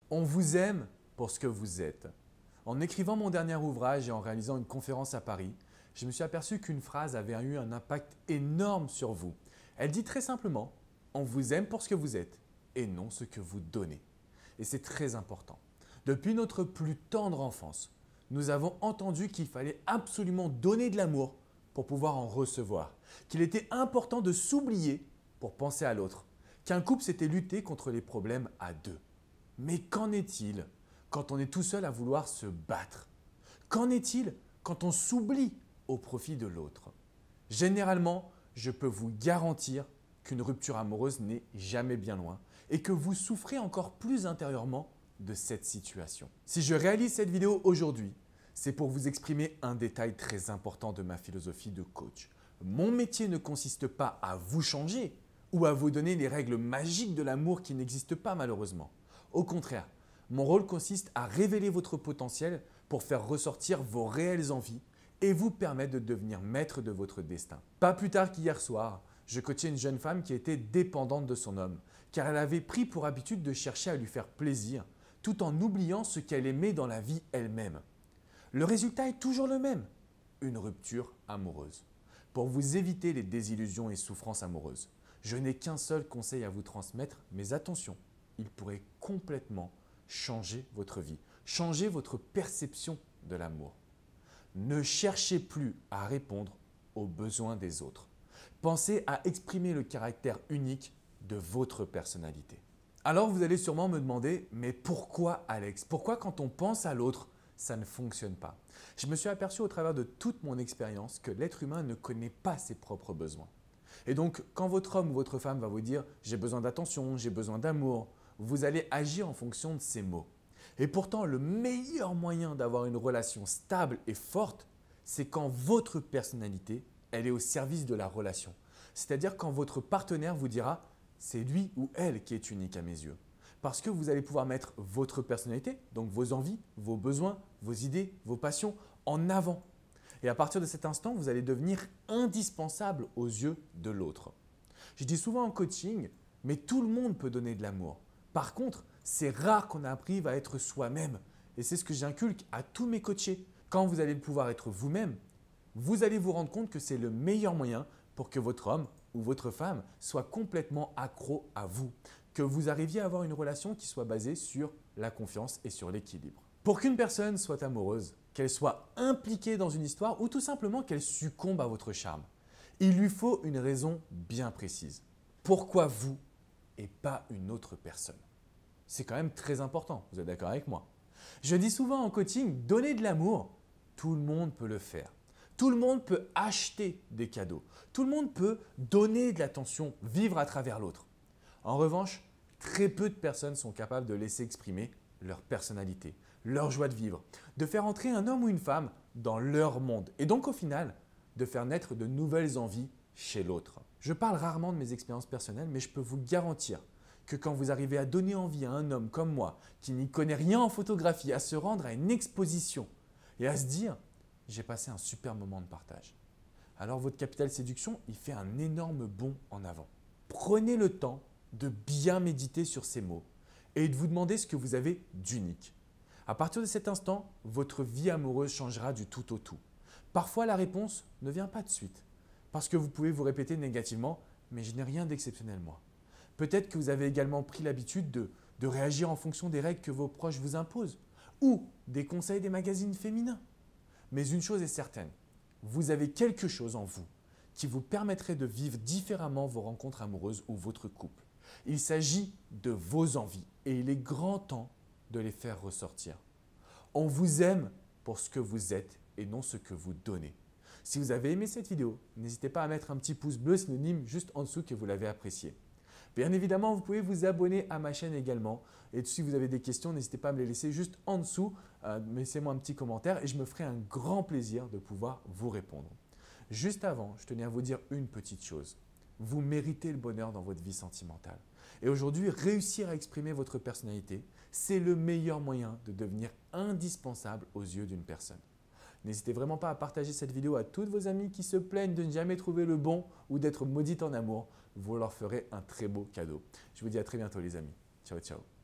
On vous aime pour ce que vous êtes. En écrivant mon dernier ouvrage et en réalisant une conférence à Paris, je me suis aperçu qu'une phrase avait eu un impact énorme sur vous. Elle dit très simplement « On vous aime pour ce que vous êtes et non ce que vous donnez ». Et c'est très important. Depuis notre plus tendre enfance, nous avons entendu qu'il fallait absolument donner de l'amour pour pouvoir en recevoir, qu'il était important de s'oublier pour penser à l'autre, qu'un couple s'était lutté contre les problèmes à deux. Mais qu'en est-il quand on est tout seul à vouloir se battre? Qu'en est-il quand on s'oublie au profit de l'autre? Généralement, je peux vous garantir qu'une rupture amoureuse n'est jamais bien loin et que vous souffrez encore plus intérieurement de cette situation. Si je réalise cette vidéo aujourd'hui, c'est pour vous exprimer un détail très important de ma philosophie de coach. Mon métier ne consiste pas à vous changer ou à vous donner les règles magiques de l'amour qui n'existent pas malheureusement. Au contraire, mon rôle consiste à révéler votre potentiel pour faire ressortir vos réelles envies et vous permettre de devenir maître de votre destin. Pas plus tard qu'hier soir, je coachais une jeune femme qui était dépendante de son homme, car elle avait pris pour habitude de chercher à lui faire plaisir, tout en oubliant ce qu'elle aimait dans la vie elle-même. Le résultat est toujours le même, une rupture amoureuse. Pour vous éviter les désillusions et souffrances amoureuses, je n'ai qu'un seul conseil à vous transmettre, mais attention, il pourrait complètement changer votre vie, changer votre perception de l'amour. Ne cherchez plus à répondre aux besoins des autres. Pensez à exprimer le caractère unique de votre personnalité. Alors vous allez sûrement me demander, mais pourquoi Alex? Pourquoi quand on pense à l'autre, ça ne fonctionne pas? Je me suis aperçu au travers de toute mon expérience que l'être humain ne connaît pas ses propres besoins. Et donc, quand votre homme ou votre femme va vous dire « j'ai besoin d'attention, j'ai besoin d'amour », vous allez agir en fonction de ces mots. Et pourtant, le meilleur moyen d'avoir une relation stable et forte, c'est quand votre personnalité, elle est au service de la relation. C'est-à-dire quand votre partenaire vous dira « c'est lui ou elle qui est unique à mes yeux ». Parce que vous allez pouvoir mettre votre personnalité, donc vos envies, vos besoins, vos idées, vos passions en avant. Et à partir de cet instant, vous allez devenir indispensable aux yeux de l'autre. Je dis souvent en coaching, mais tout le monde peut donner de l'amour. Par contre, c'est rare qu'on arrive à être soi-même. Et c'est ce que j'inculque à tous mes coachés. Quand vous allez pouvoir être vous-même, vous allez vous rendre compte que c'est le meilleur moyen pour que votre homme ou votre femme soit complètement accro à vous. Que vous arriviez à avoir une relation qui soit basée sur la confiance et sur l'équilibre. Pour qu'une personne soit amoureuse, qu'elle soit impliquée dans une histoire ou tout simplement qu'elle succombe à votre charme, il lui faut une raison bien précise. Pourquoi vous et pas une autre personne? C'est quand même très important, vous êtes d'accord avec moi? Je dis souvent en coaching, donner de l'amour, tout le monde peut le faire. Tout le monde peut acheter des cadeaux. Tout le monde peut donner de l'attention, vivre à travers l'autre. En revanche, très peu de personnes sont capables de laisser exprimer leur personnalité, leur joie de vivre, de faire entrer un homme ou une femme dans leur monde et donc au final, de faire naître de nouvelles envies chez l'autre. Je parle rarement de mes expériences personnelles, mais je peux vous garantir que quand vous arrivez à donner envie à un homme comme moi, qui n'y connaît rien en photographie, à se rendre à une exposition et à se dire « j'ai passé un super moment de partage », alors votre capital séduction, il fait un énorme bond en avant. Prenez le temps de bien méditer sur ces mots et de vous demander ce que vous avez d'unique. À partir de cet instant, votre vie amoureuse changera du tout au tout. Parfois, la réponse ne vient pas de suite parce que vous pouvez vous répéter négativement « mais je n'ai rien d'exceptionnel moi ». Peut-être que vous avez également pris l'habitude de réagir en fonction des règles que vos proches vous imposent ou des conseils des magazines féminins. Mais une chose est certaine, vous avez quelque chose en vous qui vous permettrait de vivre différemment vos rencontres amoureuses ou votre couple. Il s'agit de vos envies et il est grand temps de les faire ressortir. On vous aime pour ce que vous êtes et non ce que vous donnez. Si vous avez aimé cette vidéo, n'hésitez pas à mettre un petit pouce bleu synonyme juste en dessous que vous l'avez apprécié. Bien évidemment, vous pouvez vous abonner à ma chaîne également. Et si vous avez des questions, n'hésitez pas à me les laisser juste en dessous. Laissez-moi un petit commentaire et je me ferai un grand plaisir de pouvoir vous répondre. Juste avant, je tenais à vous dire une petite chose. Vous méritez le bonheur dans votre vie sentimentale. Et aujourd'hui, réussir à exprimer votre personnalité, c'est le meilleur moyen de devenir indispensable aux yeux d'une personne. N'hésitez vraiment pas à partager cette vidéo à toutes vos amies qui se plaignent de ne jamais trouver le bon ou d'être maudites en amour. Vous leur ferez un très beau cadeau. Je vous dis à très bientôt les amis. Ciao, ciao.